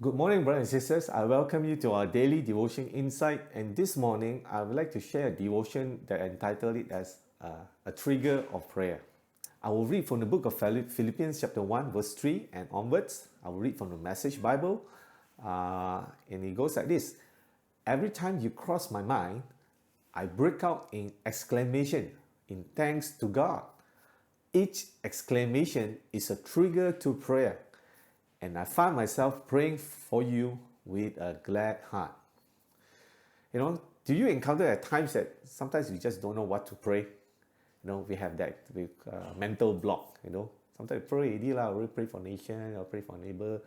Good morning, brothers and sisters. I welcome you to our daily devotion insight. And this morning, I would like to share a devotion that I entitled it as a trigger of prayer. I will read from the book of Philippians chapter 1, verse 3 and onwards. I will read from the Message Bible. And it goes like this. Every time you cross my mind, I break out in exclamation, in thanks to God. Each exclamation is a trigger to prayer. And I find myself praying for you with a glad heart. Do you encounter at times that sometimes we just don't know what to pray? We have that mental block. Sometimes pray already lah, already pray for nation, or pray for neighbor,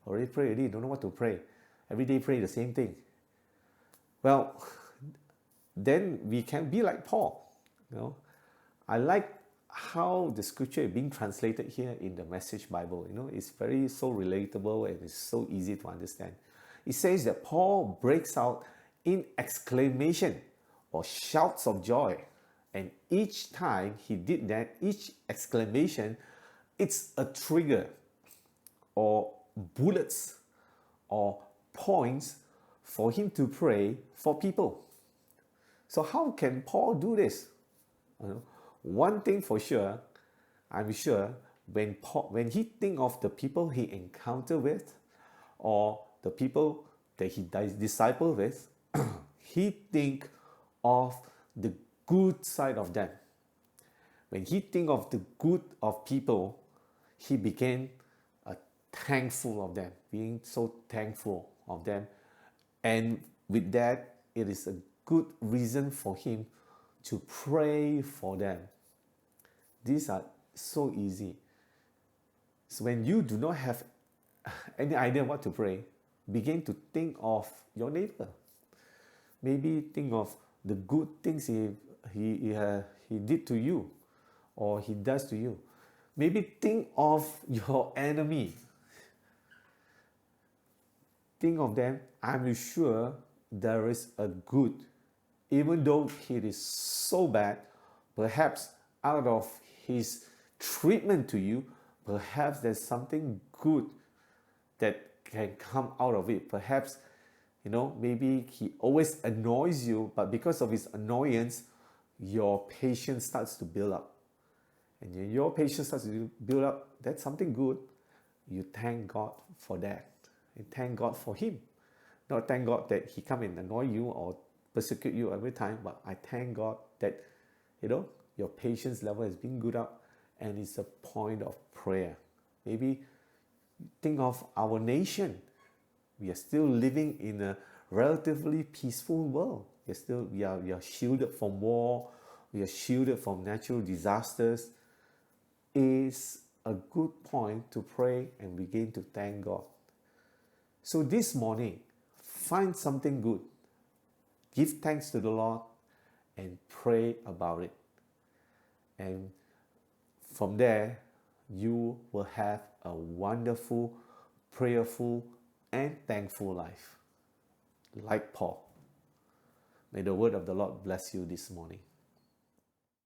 already pray already, don't know what to pray. Every day pray the same thing. Well, then we can be like Paul. I like how the scripture is being translated here in the Message Bible. It's very so relatable and it's so easy to understand. It says that Paul breaks out in exclamation or shouts of joy. And each time he did that, each exclamation, it's a trigger or bullets or points for him to pray for people. So how can Paul do this? One thing for sure, I'm sure, when he think of the people he encounter with, or the people that he disciple with, he think of the good side of them. When he think of the good of people, he became thankful of them, being so thankful of them. And with that, it is a good reason for him to pray for them. These are so easy. So when you do not have any idea what to pray, begin to think of your neighbor. Maybe think of the good things he did to you or he does to you. Maybe think of your enemy. Think of them. I'm sure there is a good. Even though it is so bad, perhaps out of his treatment to you, perhaps there's something good that can come out of it. Perhaps, maybe he always annoys you, but because of his annoyance, your patience starts to build up. And when your patience starts to build up, that's something good. You thank God for that. And thank God for him. Not thank God that he come and annoy you or persecute you every time, but I thank God that, your patience level has been good up and it's a point of prayer. Maybe think of our nation. We are still living in a relatively peaceful world. We are shielded from war. We are shielded from natural disasters. It's a good point to pray and begin to thank God. So this morning, find something good. Give thanks to the Lord and pray about it. And from there, you will have a wonderful, prayerful, and thankful life. Like Paul. May the word of the Lord bless you this morning.